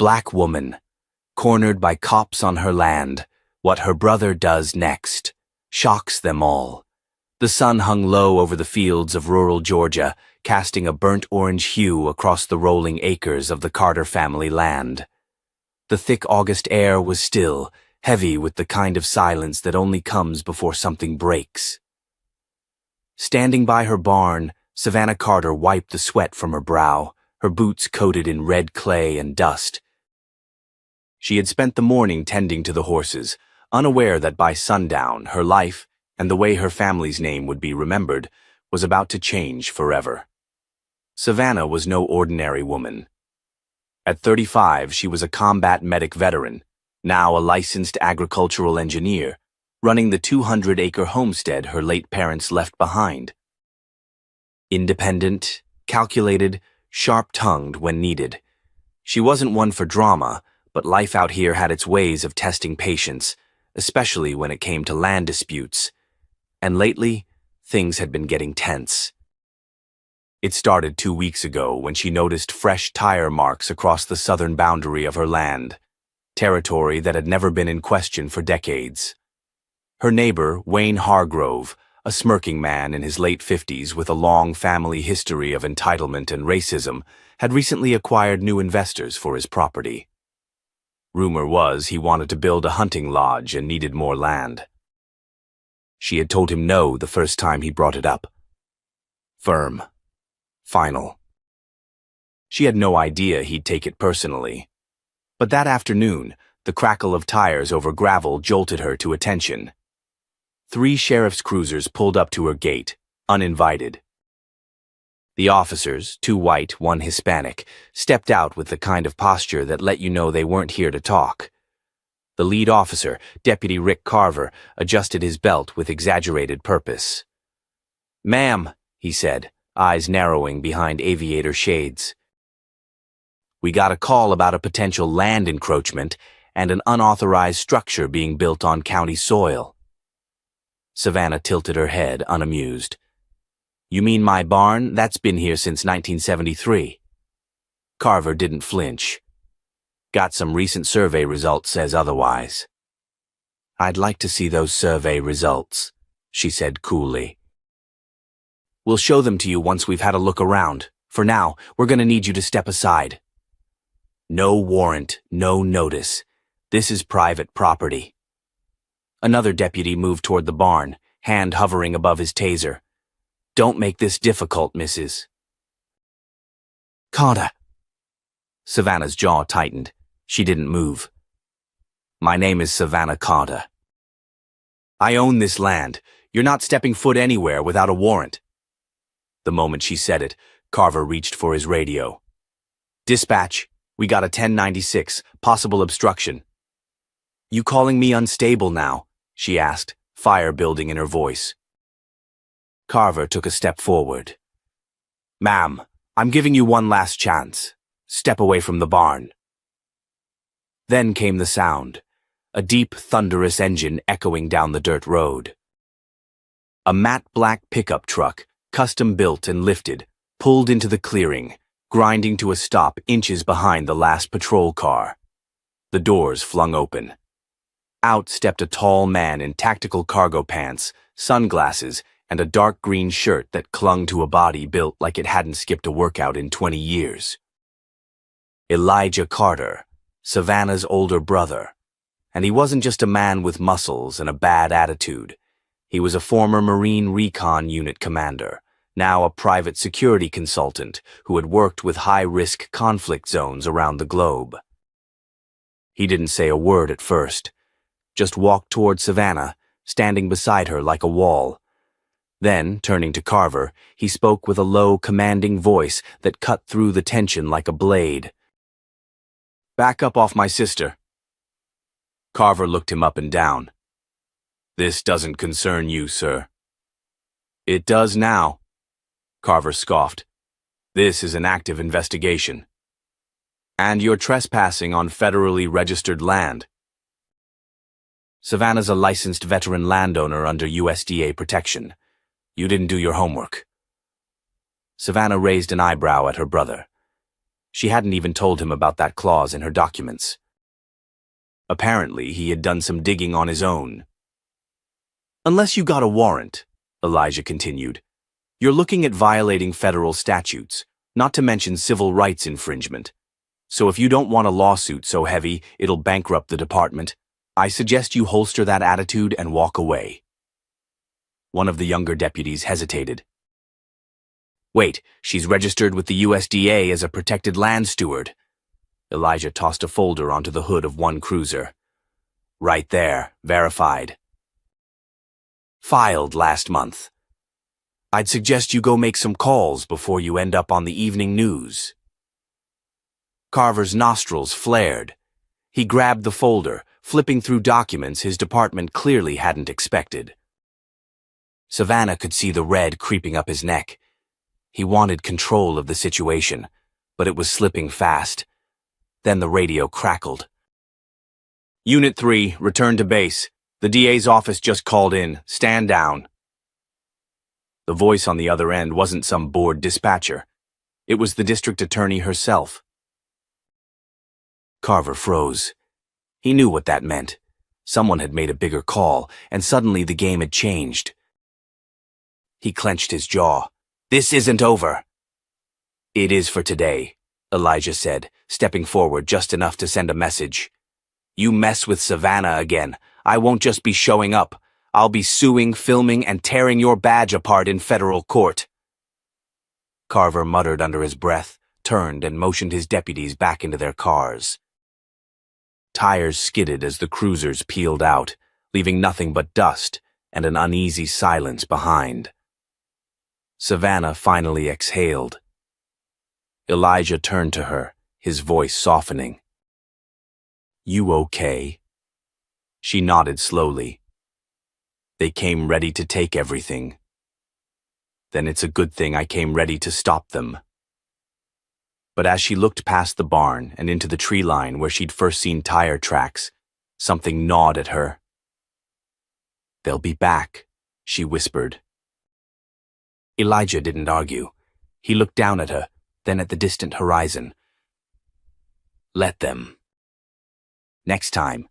Black woman, cornered by cops on her land. What her brother does next shocks them all. The sun hung low over the fields of rural Georgia, casting a burnt orange hue across the rolling acres of the Carter family land. The thick August air was still, heavy with the kind of silence that only comes before something breaks. Standing by her barn, Savannah Carter wiped the sweat from her brow, her boots coated in red clay and dust. She had spent the morning tending to the horses, unaware that by sundown her life, and the way her family's name would be remembered, was about to change forever. Savannah was no ordinary woman. At 35, she was a combat medic veteran, now a licensed agricultural engineer, running the 200-acre homestead her late parents left behind. Independent, calculated, sharp-tongued when needed. She wasn't one for drama, but life out here had its ways of testing patience, especially when it came to land disputes. And lately, things had been getting tense. It started 2 weeks ago when she noticed fresh tire marks across the southern boundary of her land, territory that had never been in question for decades. Her neighbor, Wayne Hargrove, a smirking man in his late 50s with a long family history of entitlement and racism, had recently acquired new investors for his property. Rumor was he wanted to build a hunting lodge and needed more land. She had told him no the first time he brought it up. Firm. Final. She had no idea he'd take it personally. But that afternoon, the crackle of tires over gravel jolted her to attention. 3 sheriff's cruisers pulled up to her gate, uninvited. The officers, 2 white, 1 Hispanic, stepped out with the kind of posture that let you know they weren't here to talk. The lead officer, Deputy Rick Carver, adjusted his belt with exaggerated purpose. "Ma'am," he said, eyes narrowing behind aviator shades. "We got a call about a potential land encroachment and an unauthorized structure being built on county soil." Savannah tilted her head, unamused. "You mean my barn? That's been here since 1973. Carver didn't flinch. "Got some recent survey results says otherwise." "I'd like to see those survey results," she said coolly. "We'll show them to you once we've had a look around. For now, we're going to need you to step aside." "No warrant, no notice. This is private property." Another deputy moved toward the barn, hand hovering above his taser. "Don't make this difficult, Mrs. Carter." Savannah's jaw tightened. She didn't move. "My name is Savannah Carter. I own this land. You're not stepping foot anywhere without a warrant." The moment she said it, Carver reached for his radio. "Dispatch, we got a 1096, possible obstruction." "You calling me unstable now?" she asked, fire building in her voice. Carver took a step forward. "Ma'am, I'm giving you one last chance. Step away from the barn." Then came the sound, a deep, thunderous engine echoing down the dirt road. A matte black pickup truck, custom-built and lifted, pulled into the clearing, grinding to a stop inches behind the last patrol car. The doors flung open. Out stepped a tall man in tactical cargo pants, sunglasses, and a dark green shirt that clung to a body built like it hadn't skipped a workout in 20 years. Elijah Carter, Savannah's older brother. And he wasn't just a man with muscles and a bad attitude. He was a former Marine Recon Unit commander, now a private security consultant who had worked with high-risk conflict zones around the globe. He didn't say a word at first, just walked toward Savannah, standing beside her like a wall. Then, turning to Carver, he spoke with a low, commanding voice that cut through the tension like a blade. "Back up off my sister." Carver looked him up and down. "This doesn't concern you, sir." "It does now," Carver scoffed. "This is an active investigation. And you're trespassing on federally registered land." "Savannah's a licensed veteran landowner under USDA protection. You didn't do your homework." Savannah raised an eyebrow at her brother. She hadn't even told him about that clause in her documents. Apparently, he had done some digging on his own. Unless you got a warrant, Elijah continued, you're looking at violating federal statutes, not to mention civil rights infringement. So if you don't want a lawsuit so heavy it'll bankrupt the department, I suggest you holster that attitude and walk away. One of the younger deputies hesitated. Wait, she's registered with the USDA as a protected land steward. Elijah tossed a folder onto the hood of one cruiser. Right there, verified. Filed last month. I'd suggest you go make some calls before you end up on the evening news. Carver's nostrils flared. He grabbed the folder, flipping through documents his department clearly hadn't expected. Savannah could see the red creeping up his neck. He wanted control of the situation, but it was slipping fast. Then the radio crackled. Unit 3, return to base. The DA's office just called in. Stand down. The voice on the other end wasn't some bored dispatcher. It was the district attorney herself. Carver froze. He knew what that meant. Someone had made a bigger call, and suddenly the game had changed. He clenched his jaw. This isn't over. It is for today, Elijah said, stepping forward just enough to send a message. You mess with Savannah again, I won't just be showing up. I'll be suing, filming, and tearing your badge apart in federal court. Carver muttered under his breath, turned and motioned his deputies back into their cars. Tires skidded as the cruisers peeled out, leaving nothing but dust and an uneasy silence behind. Savannah finally exhaled. Elijah turned to her, his voice softening. You okay? She nodded slowly. They came ready to take everything. Then it's a good thing I came ready to stop them. But as she looked past the barn and into the tree line where she'd first seen tire tracks, something gnawed at her. They'll be back, she whispered. Elijah didn't argue. He looked down at her, then at the distant horizon. Let them. Next time,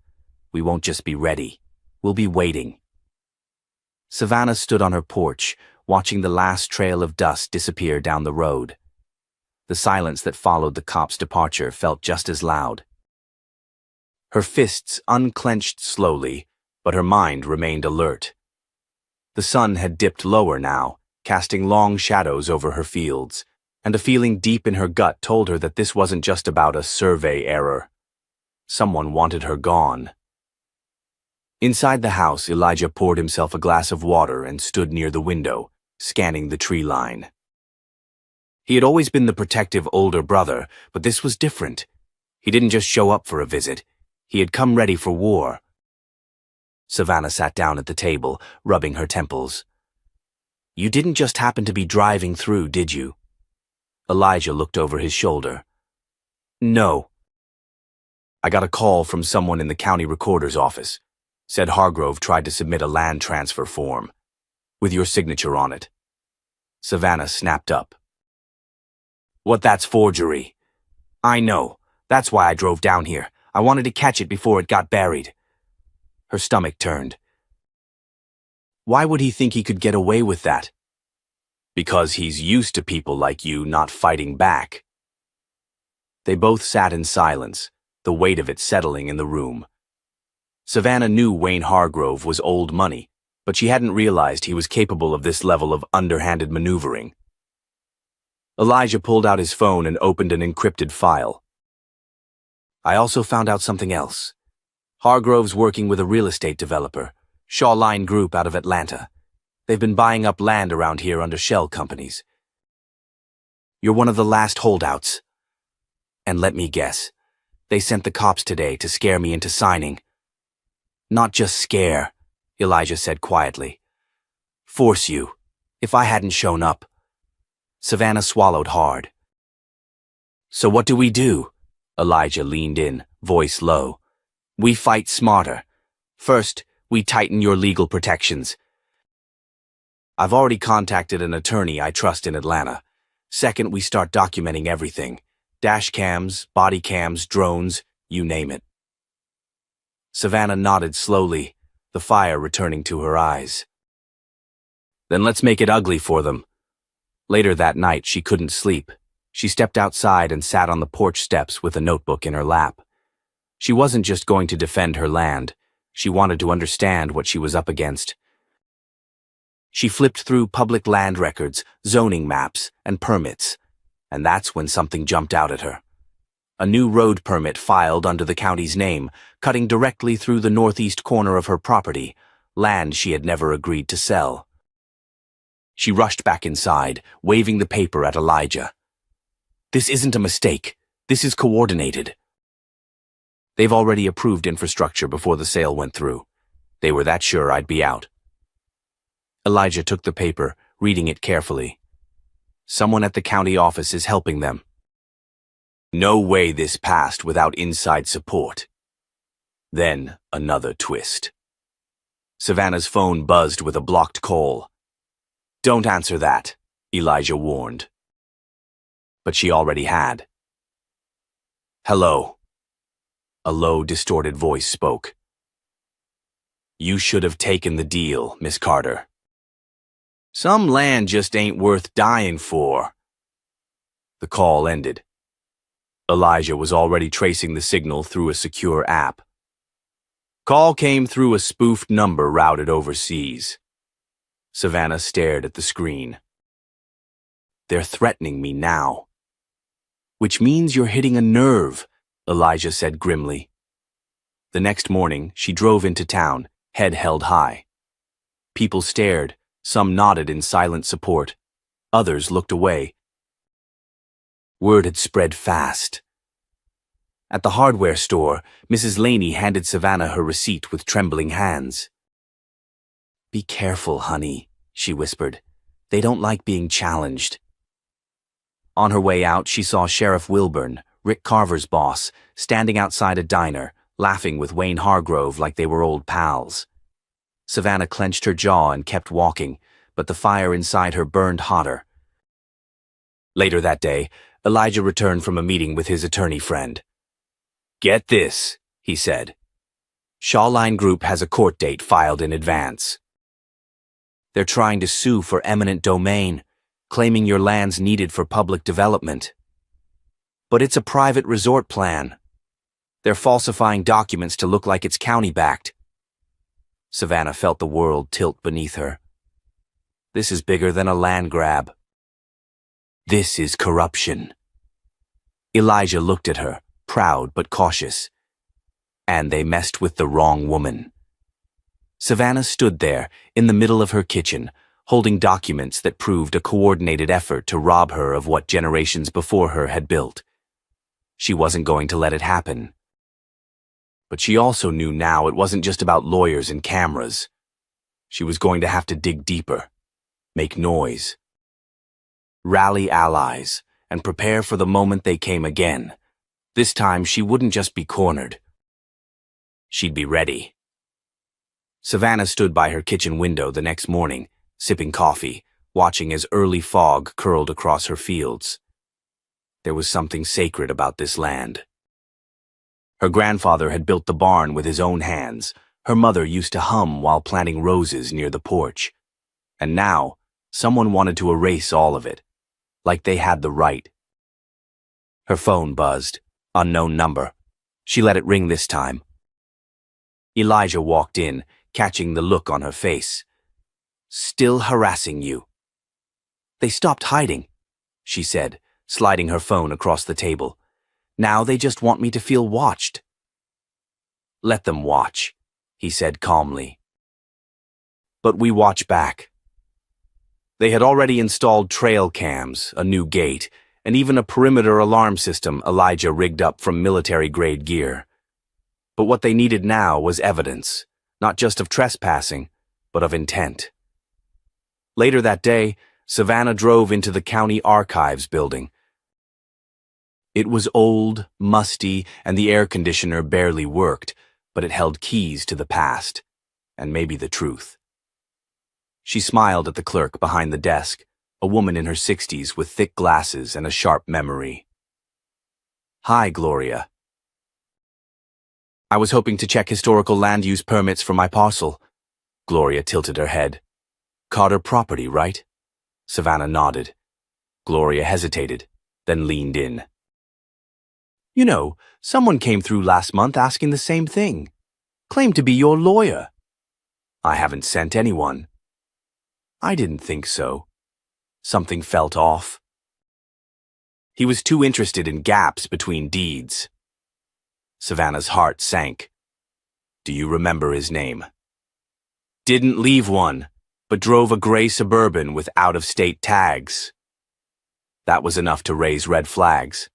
we won't just be ready. We'll be waiting. Savannah stood on her porch, watching the last trail of dust disappear down the road. The silence that followed the cop's departure felt just as loud. Her fists unclenched slowly, but her mind remained alert. The sun had dipped lower now, casting long shadows over her fields, and a feeling deep in her gut told her that this wasn't just about a survey error. Someone wanted her gone. Inside the house, Elijah poured himself a glass of water and stood near the window, scanning the tree line. He had always been the protective older brother, but this was different. He didn't just show up for a visit. He had come ready for war. Savannah sat down at the table, rubbing her temples. You didn't just happen to be driving through, did you? Elijah looked over his shoulder. No. I got a call from someone in the county recorder's office. Said Hargrove tried to submit a land transfer form, with your signature on it. Savannah snapped up. What, that's forgery? I know. That's why I drove down here. I wanted to catch it before it got buried. Her stomach turned. Why would he think he could get away with that? Because he's used to people like you not fighting back. They both sat in silence, the weight of it settling in the room. Savannah knew Wayne Hargrove was old money, but she hadn't realized he was capable of this level of underhanded maneuvering. Elijah pulled out his phone and opened an encrypted file. I also found out something else. Hargrove's working with a real estate developer, Shaw Line Group out of Atlanta. They've been buying up land around here under shell companies. You're one of the last holdouts. And let me guess, they sent the cops today to scare me into signing. Not just scare, Elijah said quietly. Force you, if I hadn't shown up. Savannah swallowed hard. So what do we do? Elijah leaned in, voice low. We fight smarter. First, we tighten your legal protections. I've already contacted an attorney I trust in Atlanta. Second, we start documenting everything. Dash cams, body cams, drones, you name it. Savannah nodded slowly, the fire returning to her eyes. Then let's make it ugly for them. Later that night, she couldn't sleep. She stepped outside and sat on the porch steps with a notebook in her lap. She wasn't just going to defend her land. She wanted to understand what she was up against. She flipped through public land records, zoning maps, and permits, and that's when something jumped out at her. A new road permit filed under the county's name, cutting directly through the northeast corner of her property, land she had never agreed to sell. She rushed back inside, waving the paper at Elijah. This isn't a mistake. This is coordinated. They've already approved infrastructure before the sale went through. They were that sure I'd be out. Elijah took the paper, reading it carefully. Someone at the county office is helping them. No way this passed without inside support. Then another twist. Savannah's phone buzzed with a blocked call. Don't answer that, Elijah warned. But she already had. Hello. A low, distorted voice spoke. You should have taken the deal, Miss Carter. Some land just ain't worth dying for. The call ended. Elijah was already tracing the signal through a secure app. Call came through a spoofed number routed overseas. Savannah stared at the screen. They're threatening me now. Which means you're hitting a nerve, Elijah said grimly. The next morning, she drove into town, head held high. People stared, some nodded in silent support. Others looked away. Word had spread fast. At the hardware store, Mrs. Laney handed Savannah her receipt with trembling hands. Be careful, honey, she whispered. They don't like being challenged. On her way out, she saw Sheriff Wilburn, Rick Carver's boss, standing outside a diner, laughing with Wayne Hargrove like they were old pals. Savannah clenched her jaw and kept walking, but the fire inside her burned hotter. Later that day, Elijah returned from a meeting with his attorney friend. Get this, he said. Shawline Group has a court date filed in advance. They're trying to sue for eminent domain, claiming your land's needed for public development. But it's a private resort plan. They're falsifying documents to look like it's county-backed. Savannah felt the world tilt beneath her. This is bigger than a land grab. This is corruption. Elijah looked at her, proud but cautious. And they messed with the wrong woman. Savannah stood there, in the middle of her kitchen, holding documents that proved a coordinated effort to rob her of what generations before her had built. She wasn't going to let it happen. But she also knew now it wasn't just about lawyers and cameras. She was going to have to dig deeper, make noise, rally allies, and prepare for the moment they came again. This time she wouldn't just be cornered. She'd be ready. Savannah stood by her kitchen window the next morning, sipping coffee, watching as early fog curled across her fields. There was something sacred about this land. Her grandfather had built the barn with his own hands. Her mother used to hum while planting roses near the porch. And now, someone wanted to erase all of it, like they had the right. Her phone buzzed. Unknown number. She let it ring this time. Elijah walked in, catching the look on her face. Still harassing you. They stopped hiding, she said, sliding her phone across the table. Now they just want me to feel watched. Let them watch, he said calmly. But we watch back. They had already installed trail cams, a new gate, and even a perimeter alarm system Elijah rigged up from military-grade gear. But what they needed now was evidence, not just of trespassing, but of intent. Later that day, Savannah drove into the county archives building. It was old, musty, and the air conditioner barely worked, but it held keys to the past, and maybe the truth. She smiled at the clerk behind the desk, a woman in her 60s with thick glasses and a sharp memory. Hi, Gloria. I was hoping to check historical land use permits for my parcel. Gloria tilted her head. Carter property, right? Savannah nodded. Gloria hesitated, then leaned in. You know, someone came through last month asking the same thing. Claimed to be your lawyer. I haven't sent anyone. I didn't think so. Something felt off. He was too interested in gaps between deeds. Savannah's heart sank. Do you remember his name? Didn't leave one, but drove a gray Suburban with out-of-state tags. That was enough to raise red flags.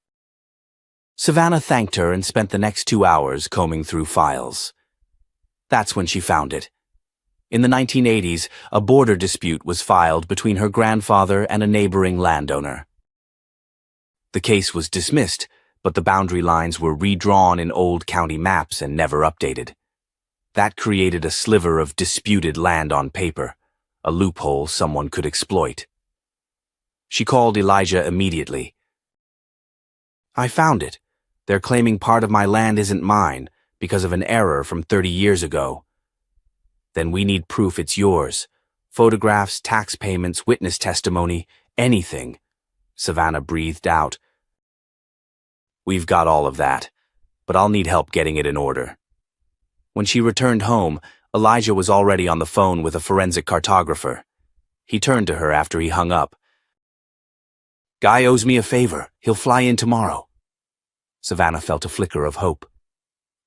Savannah thanked her and spent the next 2 hours combing through files. That's when she found it. In the 1980s, a border dispute was filed between her grandfather and a neighboring landowner. The case was dismissed, but the boundary lines were redrawn in old county maps and never updated. That created a sliver of disputed land on paper, a loophole someone could exploit. She called Elijah immediately. I found it. They're claiming part of my land isn't mine because of an error from 30 years ago. Then we need proof it's yours. Photographs, tax payments, witness testimony, anything. Savannah breathed out. We've got all of that, but I'll need help getting it in order. When she returned home, Elijah was already on the phone with a forensic cartographer. He turned to her after he hung up. Guy owes me a favor. He'll fly in tomorrow. Savannah felt a flicker of hope.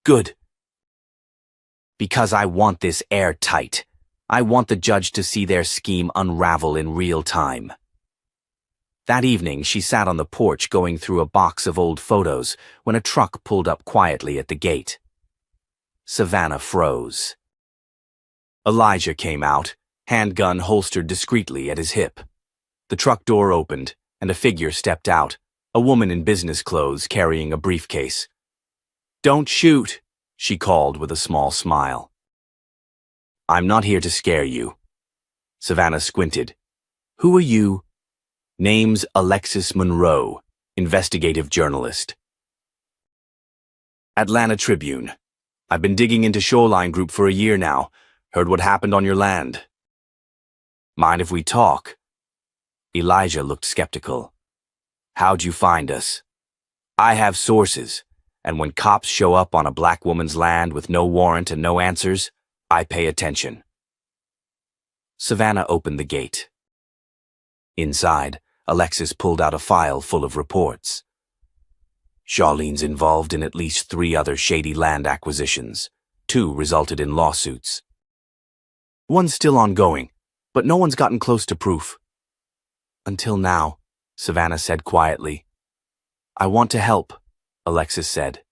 Good. Because I want this airtight. I want the judge to see their scheme unravel in real time. That evening, she sat on the porch going through a box of old photos when a truck pulled up quietly at the gate. Savannah froze. Elijah came out, handgun holstered discreetly at his hip. The truck door opened, and a figure stepped out, a woman in business clothes carrying a briefcase. Don't shoot, she called with a small smile. I'm not here to scare you. Savannah squinted. Who are you? Name's Alexis Monroe, investigative journalist. Atlanta Tribune. I've been digging into Shoreline Group for a year now. Heard what happened on your land. Mind if we talk? Elijah looked skeptical. How'd you find us? I have sources, and when cops show up on a black woman's land with no warrant and no answers, I pay attention. Savannah opened the gate. Inside, Alexis pulled out a file full of reports. Charlene's involved in at least 3 other shady land acquisitions. 2 resulted in lawsuits. One's still ongoing, but no one's gotten close to proof. Until now, Savannah said quietly. I want to help, Alexis said.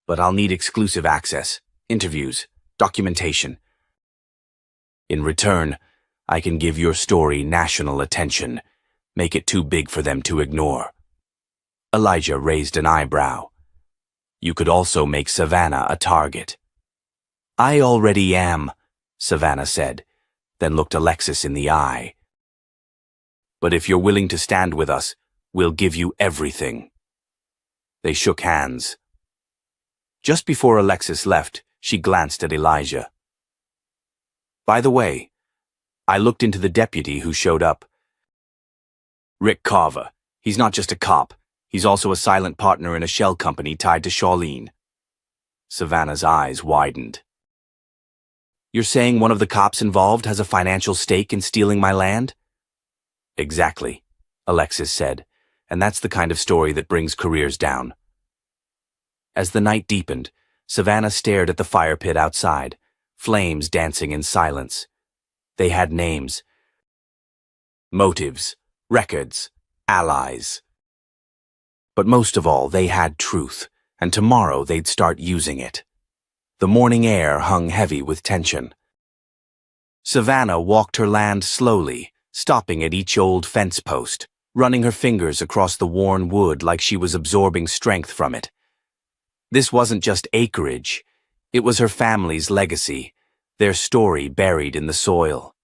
But I'll need exclusive access, interviews, documentation. In return, I can give your story national attention, make it too big for them to ignore. Elijah raised an eyebrow. You could also make Savannah a target. I already am, Savannah said, then looked Alexis in the eye. But if you're willing to stand with us, we'll give you everything. They shook hands. Just before Alexis left, she glanced at Elijah. By the way, I looked into the deputy who showed up. Rick Carver. He's not just a cop. He's also a silent partner in a shell company tied to Charlene. Savannah's eyes widened. You're saying one of the cops involved has a financial stake in stealing my land? Exactly, Alexis said, and that's the kind of story that brings careers down. As the night deepened, Savannah stared at the fire pit outside, flames dancing in silence. They had names. Motives, records, allies. But most of all, they had truth, and tomorrow they'd start using it. The morning air hung heavy with tension. Savannah walked her land slowly, stopping at each old fence post, running her fingers across the worn wood like she was absorbing strength from it. This wasn't just acreage. It was her family's legacy, their story buried in the soil.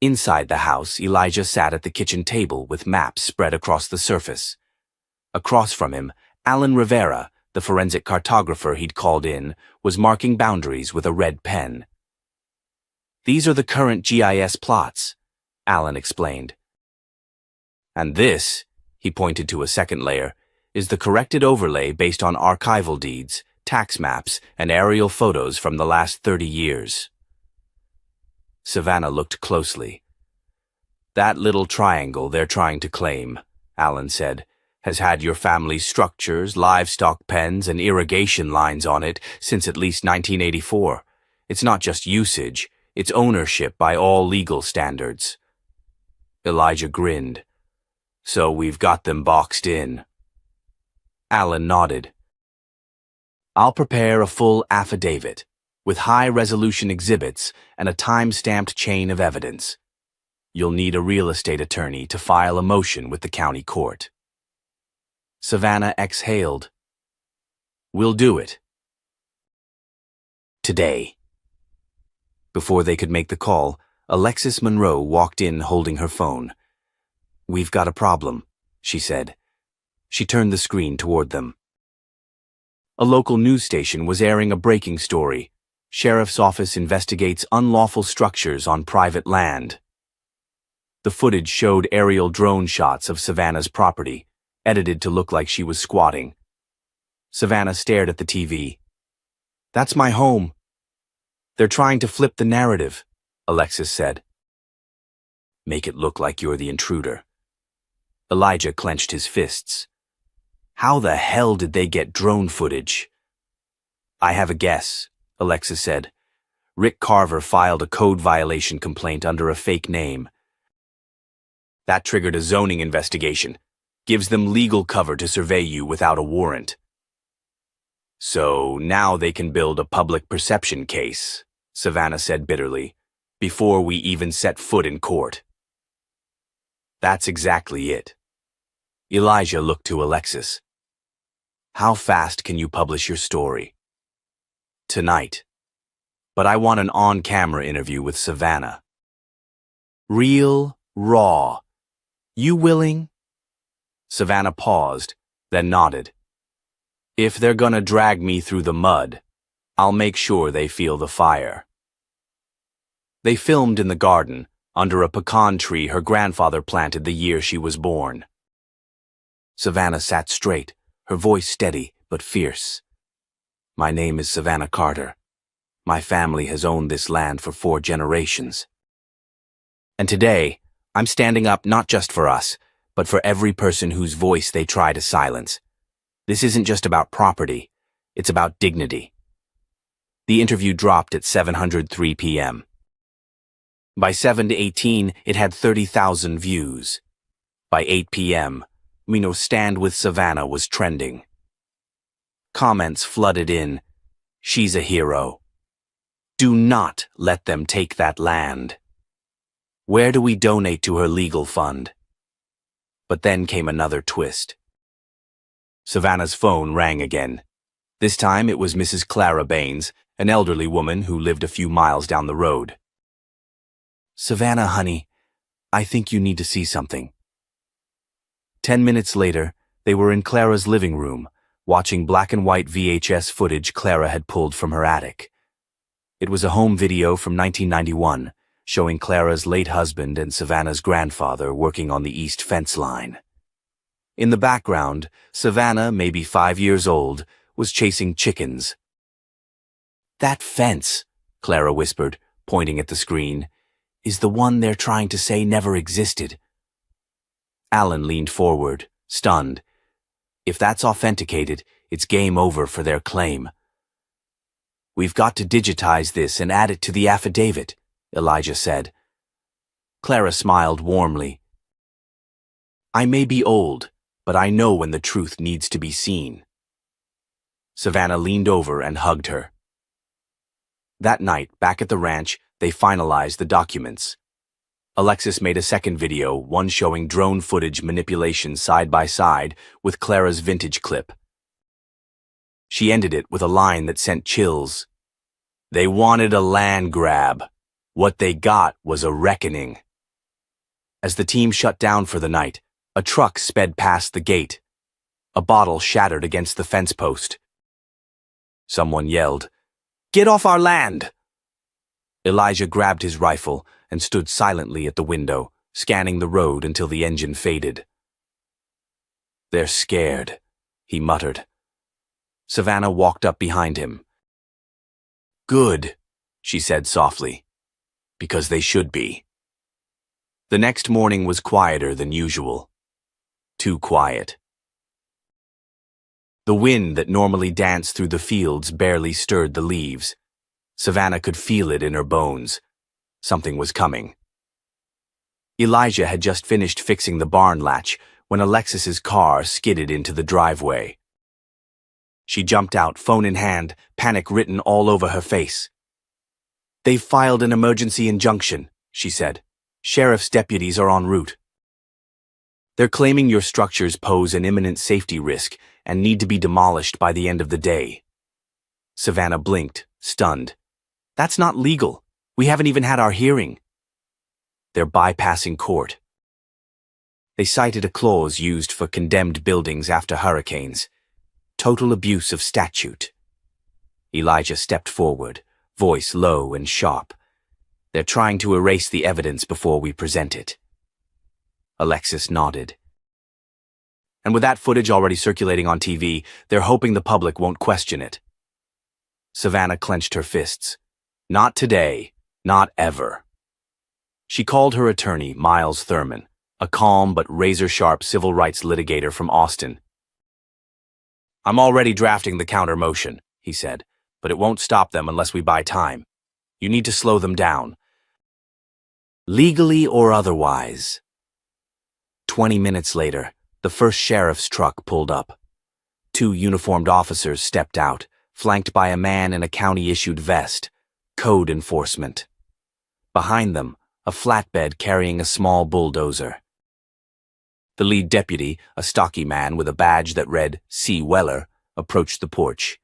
Inside the house, Elijah sat at the kitchen table with maps spread across the surface. Across from him, Alan Rivera, the forensic cartographer he'd called in, was marking boundaries with a red pen. "These are the current GIS plots," Alan explained. "And this," he pointed to a second layer, "is the corrected overlay based on archival deeds, tax maps, and aerial photos from the last 30 years. Savannah looked closely. "That little triangle they're trying to claim," Alan said, "has had your family's structures, livestock pens, and irrigation lines on it since at least 1984. It's not just usage, it's ownership by all legal standards." Elijah grinned. "So we've got them boxed in." Alan nodded. "I'll prepare a full affidavit, with high-resolution exhibits and a time-stamped chain of evidence. You'll need a real estate attorney to file a motion with the county court." Savannah exhaled. "We'll do it. Today." Before they could make the call, Alexis Monroe walked in holding her phone. "We've got a problem," she said. She turned the screen toward them. A local news station was airing a breaking story. Sheriff's office investigates unlawful structures on private land. The footage showed aerial drone shots of Savannah's property, edited to look like she was squatting. Savannah stared at the TV. "That's my home." "They're trying to flip the narrative," Alexis said. "Make it look like you're the intruder." Elijah clenched his fists. "How the hell did they get drone footage?" "I have a guess," Alexis said. "Rick Carver filed a code violation complaint under a fake name. That triggered a zoning investigation. Gives them legal cover to survey you without a warrant. So now they can build a public perception case," Savannah said bitterly, "before we even set foot in court." "That's exactly it." Elijah looked to Alexis. "How fast can you publish your story?" "Tonight. But I want an on-camera interview with Savannah. Real, raw. You willing?" Savannah paused, then nodded. "If they're gonna drag me through the mud, I'll make sure they feel the fire." They filmed in the garden, under a pecan tree her grandfather planted the year she was born. Savannah sat straight, her voice steady but fierce. "My name is Savannah Carter. My family has owned this land for 4 generations. And today, I'm standing up not just for us, but for every person whose voice they try to silence. This isn't just about property, it's about dignity." The interview dropped at 7:03 p.m. By 7:18, it had 30,000 views. By 8 p.m., Stand with Savannah was trending. Comments flooded in. "She's a hero. Do not let them take that land. Where do we donate to her legal fund?" But then came another twist. Savannah's phone rang again. This time it was Mrs. Clara Baines, an elderly woman who lived a few miles down the road. "Savannah, honey, I think you need to see something." 10 minutes later, they were in Clara's living room, watching black and white VHS footage Clara had pulled from her attic. It was a home video from 1991, showing Clara's late husband and Savannah's grandfather working on the east fence line. In the background, Savannah, maybe 5 years old, was chasing chickens. "That fence," Clara whispered, pointing at the screen, "is the one they're trying to say never existed." Alan leaned forward, stunned. If that's authenticated, it's game over for their claim. "We've got to digitize this and add it to the affidavit," Elijah said. Clara smiled warmly. "I may be old, but I know when the truth needs to be seen." Savannah leaned over and hugged her. That night, back at the ranch, they finalized the documents. Alexis made a second video, one showing drone footage manipulation side by side with Clara's vintage clip. She ended it with a line that sent chills. "They wanted a land grab. What they got was a reckoning." As the team shut down for the night, a truck sped past the gate. A bottle shattered against the fence post. Someone yelled, "Get off our land!" Elijah grabbed his rifle and stood silently at the window, scanning the road until the engine faded. "They're scared," he muttered. Savannah walked up behind him. "Good," she said softly, "because they should be." The next morning was quieter than usual. Too quiet. The wind that normally danced through the fields barely stirred the leaves. Savannah could feel it in her bones. Something was coming. Elijah had just finished fixing the barn latch when Alexis's car skidded into the driveway. She jumped out, phone in hand, panic written all over her face. "They've filed an emergency injunction," she said. "Sheriff's deputies are en route. They're claiming your structures pose an imminent safety risk and need to be demolished by the end of the day." Savannah blinked, stunned. "That's not legal. We haven't even had our hearing." "They're bypassing court." They cited a clause used for condemned buildings after hurricanes. Total abuse of statute. Elijah stepped forward, voice low and sharp. "They're trying to erase the evidence before we present it." Alexis nodded. "And with that footage already circulating on TV, they're hoping the public won't question it." Savannah clenched her fists. "Not today. Not ever." She called her attorney, Miles Thurman, a calm but razor-sharp civil rights litigator from Austin. "I'm already drafting the counter motion," he said, "but it won't stop them unless we buy time. You need to slow them down. Legally or otherwise." 20 minutes later, the first sheriff's truck pulled up. 2 uniformed officers stepped out, flanked by a man in a county-issued vest, code enforcement. Behind them, a flatbed carrying a small bulldozer. The lead deputy, a stocky man with a badge that read C. Weller, approached the porch.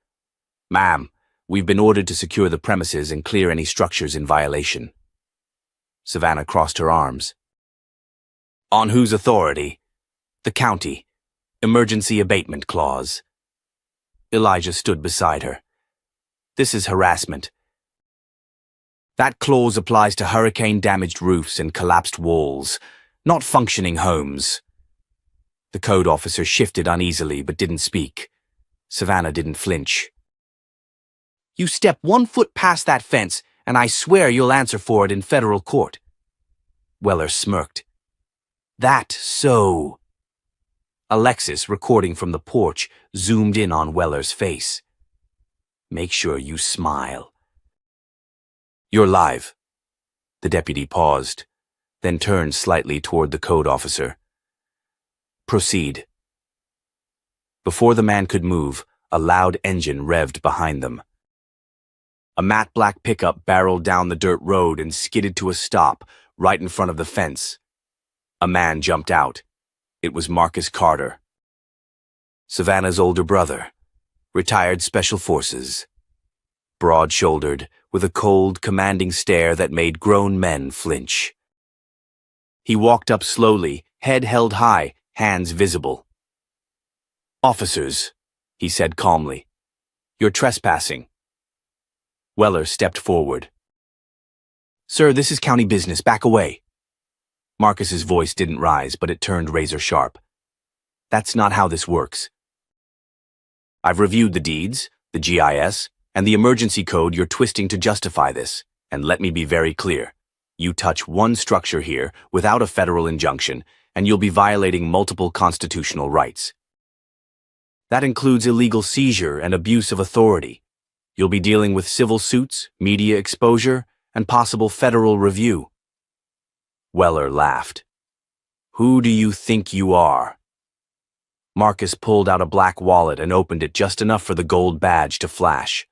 "Ma'am, we've been ordered to secure the premises and clear any structures in violation." Savannah crossed her arms. "On whose authority?" "The county. Emergency abatement clause." Elijah stood beside her. "This is harassment. That clause applies to hurricane-damaged roofs and collapsed walls, not functioning homes." The code officer shifted uneasily but didn't speak. Savannah didn't flinch. "You step 1 foot past that fence, and I swear you'll answer for it in federal court." Weller smirked. "That so?" Alexis, recording from the porch, zoomed in on Weller's face. "Make sure you smile." "You're live." The deputy paused, then turned slightly toward the code officer. "Proceed." Before the man could move, a loud engine revved behind them. A matte black pickup barreled down the dirt road and skidded to a stop right in front of the fence. A man jumped out. It was Marcus Carter, Savannah's older brother, retired Special Forces. Broad-shouldered, with a cold, commanding stare that made grown men flinch. He walked up slowly, head held high, hands visible. "Officers," he said calmly, "you're trespassing." Weller stepped forward. "Sir, this is county business. Back away." Marcus's voice didn't rise, but it turned razor-sharp. "That's not how this works. I've reviewed the deeds, the GIS, and the emergency code you're twisting to justify this, and let me be very clear. You touch one structure here without a federal injunction, and you'll be violating multiple constitutional rights. That includes illegal seizure and abuse of authority. You'll be dealing with civil suits, media exposure, and possible federal review." Weller laughed. "Who do you think you are?" Marcus pulled out a black wallet and opened it just enough for the gold badge to flash.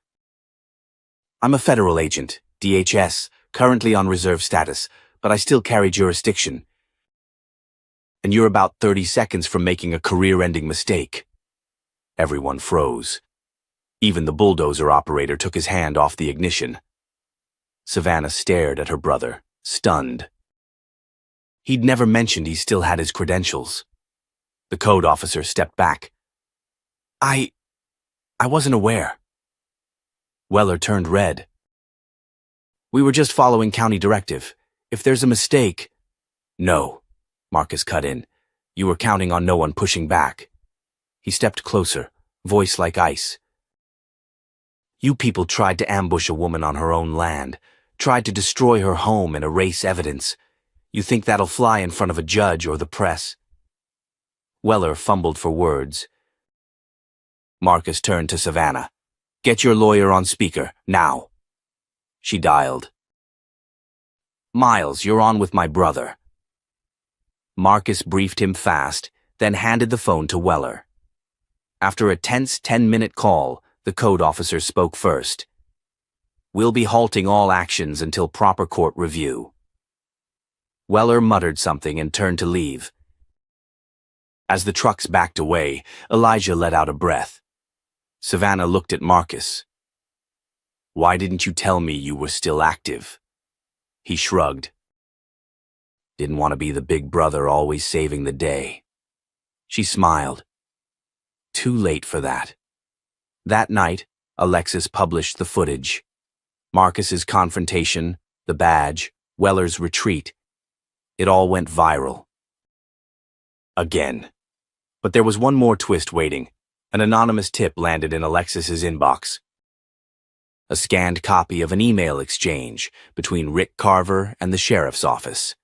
"I'm a federal agent, DHS, currently on reserve status, but I still carry jurisdiction. And you're about 30 seconds from making a career-ending mistake." Everyone froze. Even the bulldozer operator took his hand off the ignition. Savannah stared at her brother, stunned. He'd never mentioned he still had his credentials. The code officer stepped back. I wasn't aware. Weller turned red. We were just following county directive. If there's a mistake— No, Marcus cut in. You were counting on no one pushing back. He stepped closer, voice like ice. You people tried to ambush a woman on her own land, tried to destroy her home and erase evidence. You think that'll fly in front of a judge or the press? Weller fumbled for words. Marcus turned to Savannah. Get your lawyer on speaker, now. She dialed. Miles, you're on with my brother. Marcus briefed him fast, then handed the phone to Weller. After a tense 10-minute call, the code officer spoke first. We'll be halting all actions until proper court review. Weller muttered something and turned to leave. As the trucks backed away, Elijah let out a breath. Savannah looked at Marcus. Why didn't you tell me you were still active? He shrugged. Didn't want to be the big brother always saving the day. She smiled. Too late for that. That night, Alexis published the footage. Marcus's confrontation, the badge, Weller's retreat. It all went viral. Again. But there was one more twist waiting. An anonymous tip landed in Alexis's inbox. A scanned copy of an email exchange between Rick Carver and the sheriff's office.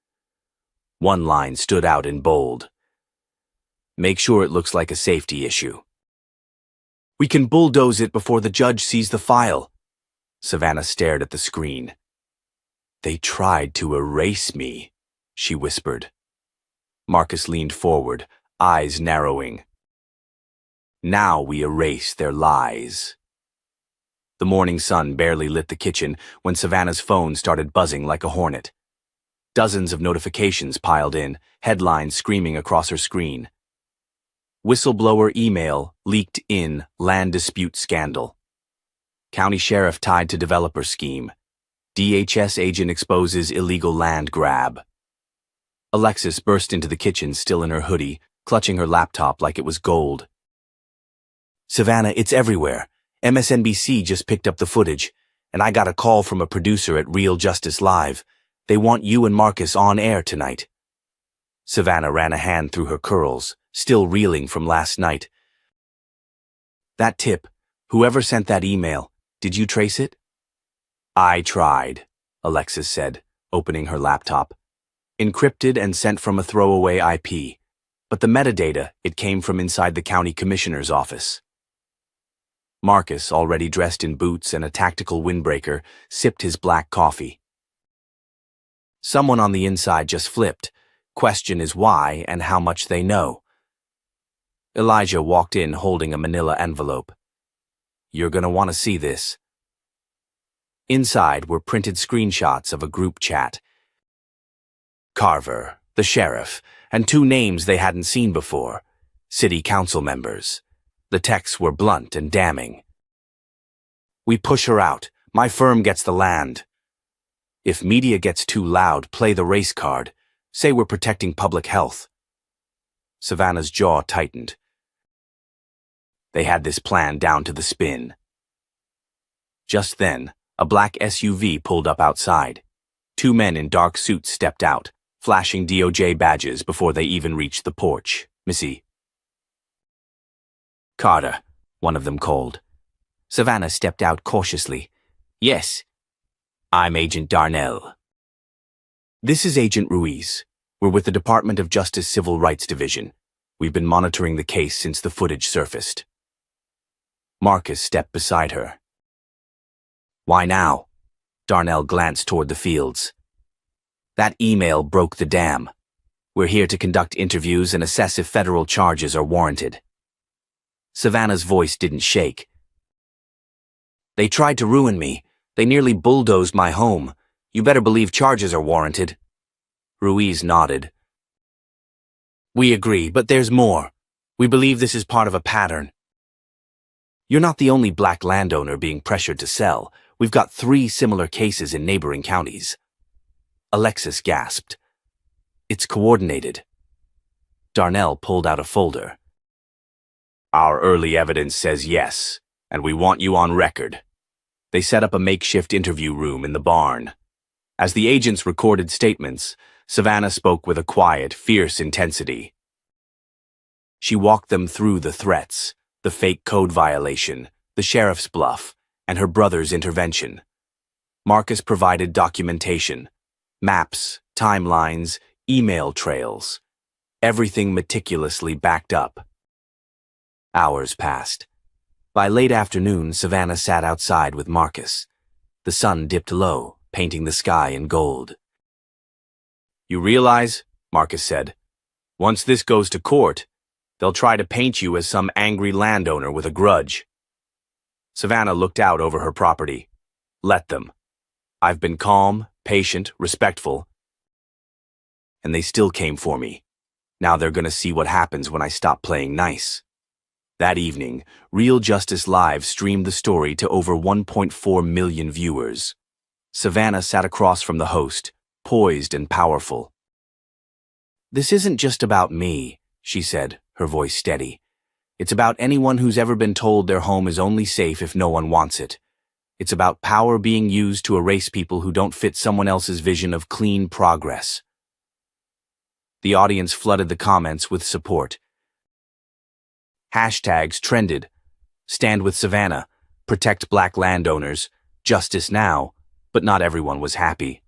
One line stood out in bold. Make sure it looks like a safety issue. We can bulldoze it before the judge sees the file. Savannah stared at the screen. They tried to erase me, she whispered. Marcus leaned forward, eyes narrowing. Now we erase their lies. The morning sun barely lit the kitchen when Savannah's phone started buzzing like a hornet. Dozens of notifications piled in, headlines screaming across her screen. Whistleblower email leaked in land dispute scandal. County sheriff tied to developer scheme. DHS agent exposes illegal land grab. Alexis burst into the kitchen still in her hoodie, clutching her laptop like it was gold. Savannah, it's everywhere. MSNBC just picked up the footage, and I got a call from a producer at Real Justice Live. They want you and Marcus on air tonight. Savannah ran a hand through her curls, still reeling from last night. That tip, whoever sent that email, did you trace it? I tried, Alexis said, opening her laptop. Encrypted and sent from a throwaway IP. But the metadata, it came from inside the county commissioner's office. Marcus, already dressed in boots and a tactical windbreaker, sipped his black coffee. Someone on the inside just flipped. Question is why and how much they know. Elijah walked in holding a manila envelope. You're gonna want to see this. Inside were printed screenshots of a group chat. Carver, the sheriff, and two names they hadn't seen before, city council members. The texts were blunt and damning. We push her out. My firm gets the land. If media gets too loud, play the race card. Say we're protecting public health. Savannah's jaw tightened. They had this plan down to the spin. Just then, a black SUV pulled up outside. Two men in dark suits stepped out, flashing DOJ badges before they even reached the porch. Missy. Carter, one of them called. Savannah stepped out cautiously. Yes. I'm Agent Darnell. This is Agent Ruiz. We're with the Department of Justice Civil Rights Division. We've been monitoring the case since the footage surfaced. Marcus stepped beside her. Why now? Darnell glanced toward the fields. That email broke the dam. We're here to conduct interviews and assess if federal charges are warranted. Savannah's voice didn't shake. They tried to ruin me. They nearly bulldozed my home. You better believe charges are warranted. Ruiz nodded. We agree, but there's more. We believe this is part of a pattern. You're not the only black landowner being pressured to sell. We've got 3 similar cases in neighboring counties. Alexis gasped. It's coordinated. Darnell pulled out a folder. Our early evidence says yes, and we want you on record. They set up a makeshift interview room in the barn. As the agents recorded statements, Savannah spoke with a quiet, fierce intensity. She walked them through the threats, the fake code violation, the sheriff's bluff, and her brother's intervention. Marcus provided documentation, maps, timelines, email trails, everything meticulously backed up. Hours passed. By late afternoon, Savannah sat outside with Marcus. The sun dipped low, painting the sky in gold. You realize, Marcus said, once this goes to court, they'll try to paint you as some angry landowner with a grudge. Savannah looked out over her property. Let them. I've been calm, patient, respectful, and they still came for me. Now they're gonna see what happens when I stop playing nice. That evening, Real Justice Live streamed the story to over 1.4 million viewers. Savannah sat across from the host, poised and powerful. This isn't just about me, she said, her voice steady. It's about anyone who's ever been told their home is only safe if no one wants it. It's about power being used to erase people who don't fit someone else's vision of clean progress. The audience flooded the comments with support. Hashtags trended. Stand with Savannah, protect black landowners, justice now, but not everyone was happy.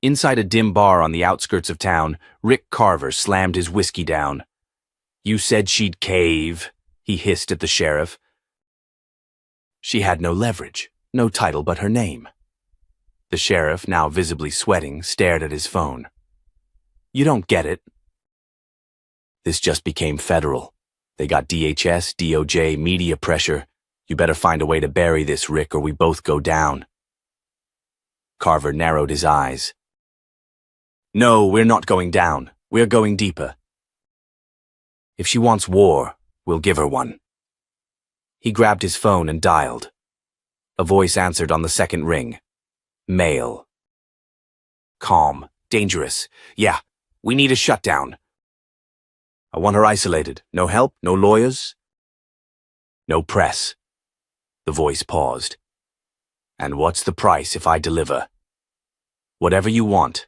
Inside a dim bar on the outskirts of town, Rick Carver slammed his whiskey down. You said she'd cave, he hissed at the sheriff. She had no leverage, no title but her name. The sheriff, now visibly sweating, stared at his phone. You don't get it. This just became federal. They got DHS, DOJ, media pressure. You better find a way to bury this, Rick, or we both go down. Carver narrowed his eyes. No, we're not going down. We're going deeper. If she wants war, we'll give her one. He grabbed his phone and dialed. A voice answered on the second ring. Male. Calm. Dangerous. Yeah, we need a shutdown. I want her isolated. No help? No lawyers? No press. The voice paused. And what's the price if I deliver? Whatever you want.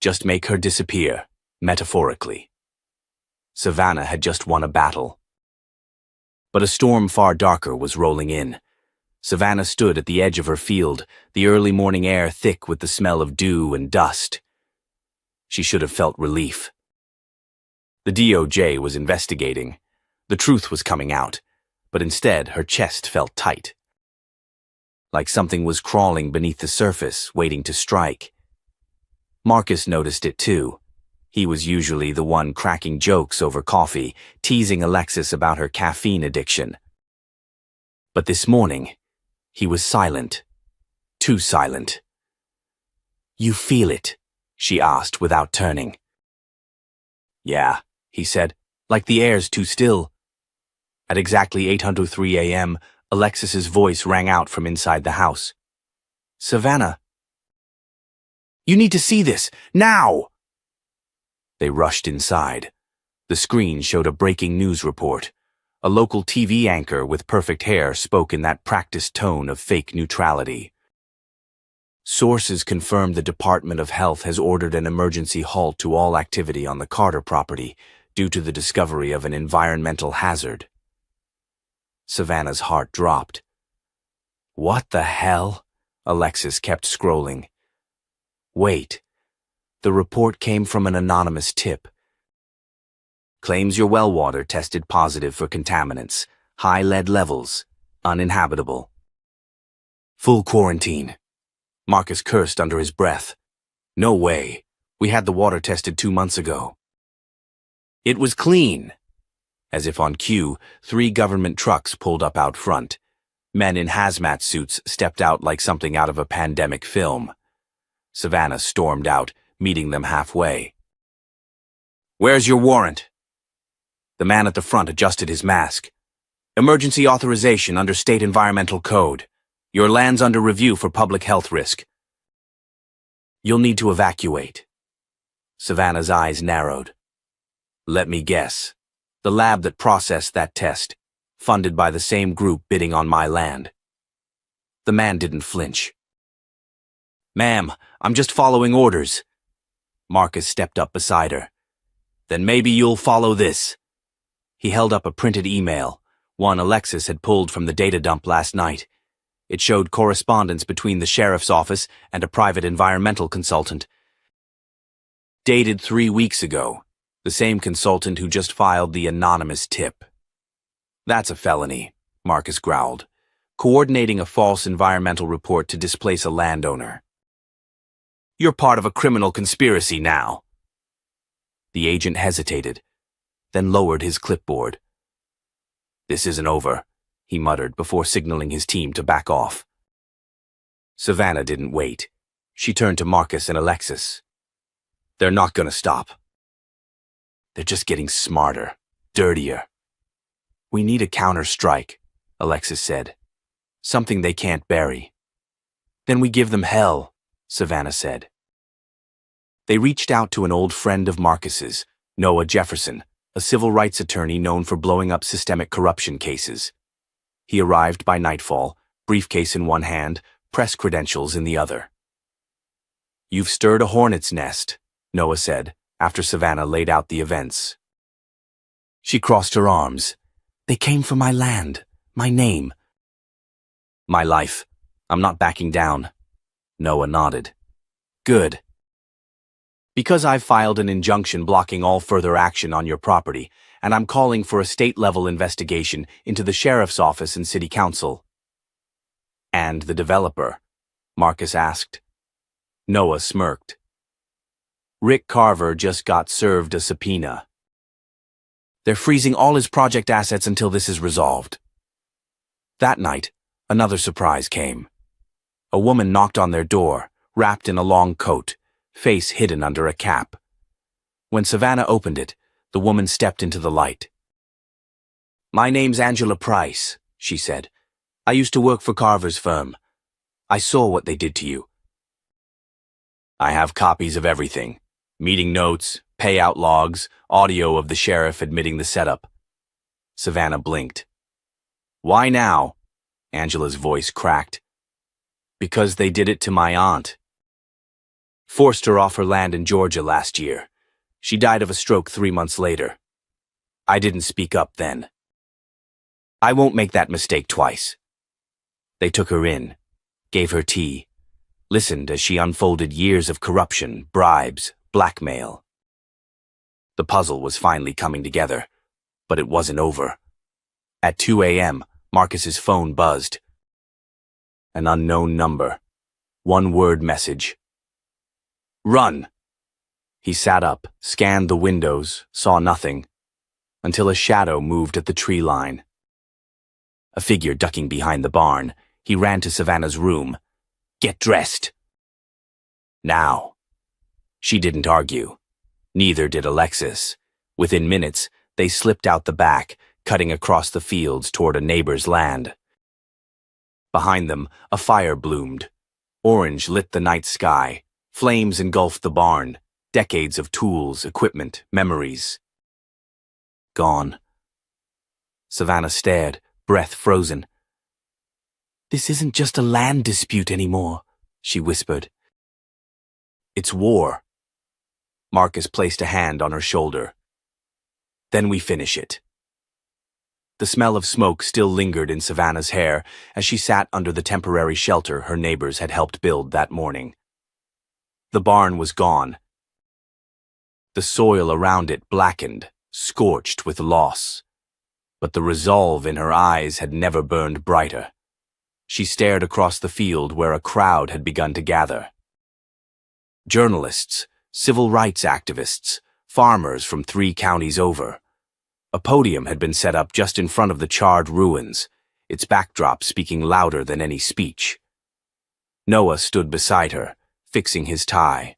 Just make her disappear, metaphorically. Savannah had just won a battle. But a storm far darker was rolling in. Savannah stood at the edge of her field, the early morning air thick with the smell of dew and dust. She should have felt relief. The DOJ was investigating. The truth was coming out, but instead her chest felt tight. Like something was crawling beneath the surface, waiting to strike. Marcus noticed it too. He was usually the one cracking jokes over coffee, teasing Alexis about her caffeine addiction. But this morning, he was silent. Too silent. You feel it? She asked without turning. Yeah, he said, like the air's too still. At exactly 8:03 a.m., Alexis's voice rang out from inside the house. Savannah. You need to see this, now! They rushed inside. The screen showed a breaking news report. A local TV anchor with perfect hair spoke in that practiced tone of fake neutrality. Sources confirmed the Department of Health has ordered an emergency halt to all activity on the Carter property due to the discovery of an environmental hazard. Savannah's heart dropped. What the hell? Alexis kept scrolling. Wait. The report came from an anonymous tip. Claims your well water tested positive for contaminants, high lead levels, uninhabitable. Full quarantine. Marcus cursed under his breath. No way. We had the water tested 2 months ago. It was clean. As if on cue, 3 government trucks pulled up out front. Men in hazmat suits stepped out like something out of a pandemic film. Savannah stormed out, meeting them halfway. Where's your warrant? The man at the front adjusted his mask. Emergency authorization under state environmental code. Your land's under review for public health risk. You'll need to evacuate. Savannah's eyes narrowed. Let me guess. the lab that processed that test, funded by the same group bidding on my land. The man didn't flinch. "Ma'am, I'm just following orders." Marcus stepped up beside her. "Then maybe you'll follow this." He held up a printed email, one Alexis had pulled from the data dump last night. It showed correspondence between the sheriff's office and a private environmental consultant. Dated 3 weeks ago, the same consultant who just filed the anonymous tip. "That's a felony," Marcus growled, "coordinating a false environmental report to displace a landowner. You're part of a criminal conspiracy now." The agent hesitated, then lowered his clipboard. "This isn't over," he muttered before signaling his team to back off. Savannah didn't wait. She turned to Marcus and Alexis. "They're not gonna stop. They're just getting smarter, dirtier." "We need a counter-strike," Alexis said. "Something they can't bury." "Then we give them hell," Savannah said. They reached out to an old friend of Marcus's, Noah Jefferson, a civil rights attorney known for blowing up systemic corruption cases. He arrived by nightfall, briefcase in one hand, press credentials in the other. "You've stirred a hornet's nest," Noah said, after Savannah laid out the events. She crossed her arms. "They came for my land, my name. My life. I'm not backing down." Noah nodded. "Good. Because I've filed an injunction blocking all further action on your property, and I'm calling for a state-level investigation into the sheriff's office and city council." "And the developer?" Marcus asked. Noah smirked. "Rick Carver just got served a subpoena. They're freezing all his project assets until this is resolved." That night, another surprise came. A woman knocked on their door, wrapped in a long coat, face hidden under a cap. When Savannah opened it, the woman stepped into the light. "My name's Angela Price," she said. "I used to work for Carver's firm. I saw what they did to you." "I have copies of everything. Meeting notes, payout logs, audio of the sheriff admitting the setup." Savannah blinked. "Why now?" Angela's voice cracked. "Because they did it to my aunt. Forced her off her land in Georgia last year. She died of a stroke 3 months later. I didn't speak up then. I won't make that mistake twice." They took her in, gave her tea, listened as she unfolded years of corruption, bribes, blackmail. The puzzle was finally coming together, but it wasn't over. At 2 a.m., Marcus's phone buzzed. An unknown number. One-word message. "Run!" He sat up, scanned the windows, saw nothing, until a shadow moved at the tree line. A figure ducking behind the barn, he ran to Savannah's room. "Get dressed!" "Now." She didn't argue. Neither did Alexis. Within minutes, they slipped out the back, cutting across the fields toward a neighbor's land. Behind them, a fire bloomed. Orange lit the night sky. Flames engulfed the barn. Decades of tools, equipment, memories. Gone. Savannah stared, breath frozen. "This isn't just a land dispute anymore," she whispered. "It's war." Marcus placed a hand on her shoulder. "Then we finish it." The smell of smoke still lingered in Savannah's hair as she sat under the temporary shelter her neighbors had helped build that morning. The barn was gone. The soil around it blackened, scorched with loss. But the resolve in her eyes had never burned brighter. She stared across the field where a crowd had begun to gather. Journalists, civil rights activists, farmers from 3 counties over. A podium had been set up just in front of the charred ruins, its backdrop speaking louder than any speech. Noah stood beside her, fixing his tie.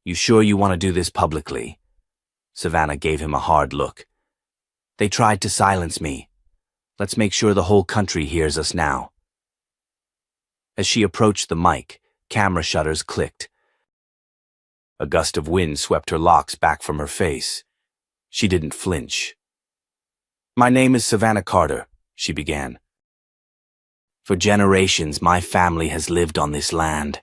"You sure you want to do this publicly?" Savannah gave him a hard look. "They tried to silence me. Let's make sure the whole country hears us now." As she approached the mic, camera shutters clicked. A gust of wind swept her locks back from her face. She didn't flinch. "My name is Savannah Carter," she began. "For generations, my family has lived on this land.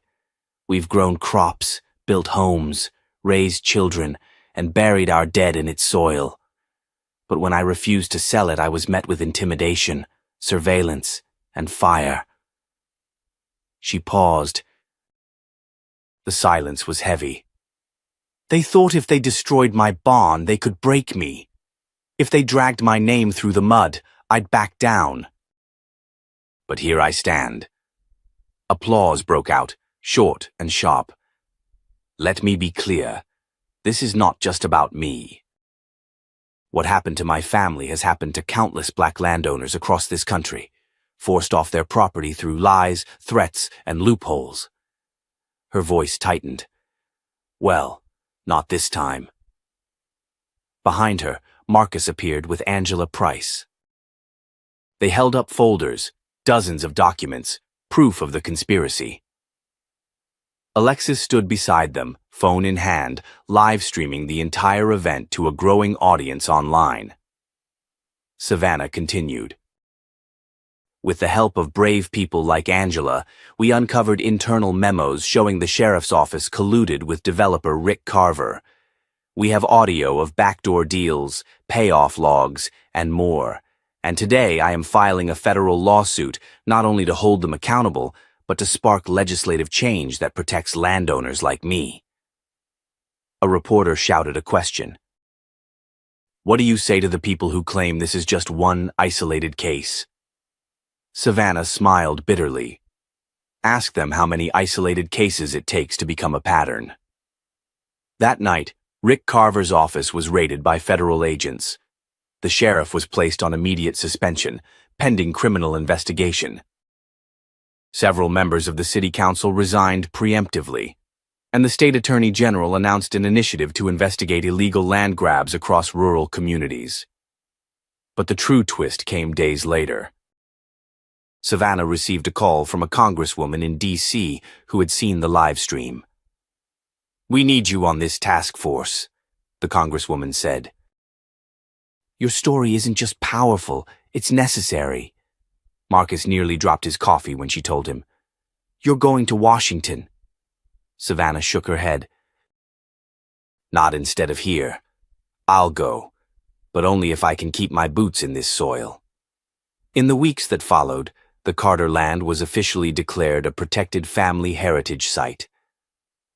We've grown crops, built homes, raised children, and buried our dead in its soil. But when I refused to sell it, I was met with intimidation, surveillance, and fire." She paused. The silence was heavy. "They thought if they destroyed my barn, they could break me. If they dragged my name through the mud, I'd back down. But here I stand." Applause broke out, short and sharp. "Let me be clear. This is not just about me. What happened to my family has happened to countless black landowners across this country, forced off their property through lies, threats, and loopholes." Her voice tightened. "Well, not this time." Behind her, Marcus appeared with Angela Price. They held up folders, dozens of documents, proof of the conspiracy. Alexis stood beside them, phone in hand, live streaming the entire event to a growing audience online. Savannah continued. "With the help of brave people like Angela, we uncovered internal memos showing the sheriff's office colluded with developer Rick Carver. We have audio of backdoor deals, payoff logs, and more. And today I am filing a federal lawsuit not only to hold them accountable, but to spark legislative change that protects landowners like me." A reporter shouted a question. "What do you say to the people who claim this is just one isolated case?" Savannah smiled bitterly. "Ask them how many isolated cases it takes to become a pattern." That night, Rick Carver's office was raided by federal agents. The sheriff was placed on immediate suspension, pending criminal investigation. Several members of the city council resigned preemptively, and the state attorney general announced an initiative to investigate illegal land grabs across rural communities. But the true twist came days later. Savannah received a call from a congresswoman in D.C. who had seen the live stream. "We need you on this task force," the congresswoman said. "Your story isn't just powerful, it's necessary." Marcus nearly dropped his coffee when she told him. "You're going to Washington." Savannah shook her head. "Not instead of here. I'll go, but only if I can keep my boots in this soil." In the weeks that followed, the Carter land was officially declared a protected family heritage site.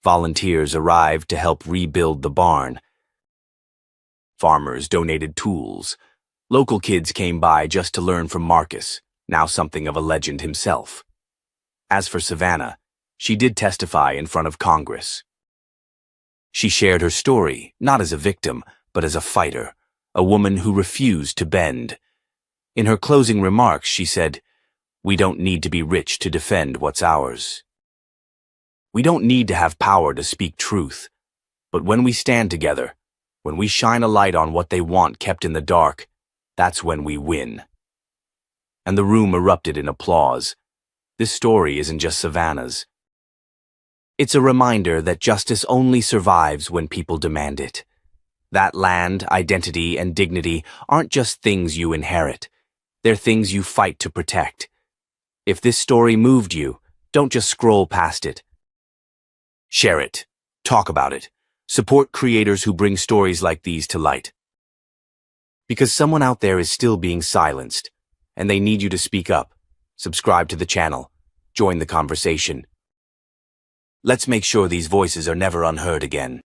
Volunteers arrived to help rebuild the barn. Farmers donated tools. Local kids came by just to learn from Marcus, now something of a legend himself. As for Savannah, she did testify in front of Congress. She shared her story, not as a victim, but as a fighter, a woman who refused to bend. In her closing remarks, she said, "We don't need to be rich to defend what's ours. We don't need to have power to speak truth. But when we stand together, when we shine a light on what they want kept in the dark, that's when we win." And the room erupted in applause. This story isn't just Savannah's. It's a reminder that justice only survives when people demand it. That land, identity, and dignity aren't just things you inherit. They're things you fight to protect. If this story moved you, don't just scroll past it. Share it. Talk about it. Support creators who bring stories like these to light. Because someone out there is still being silenced, and they need you to speak up. Subscribe to the channel. Join the conversation. Let's make sure these voices are never unheard again.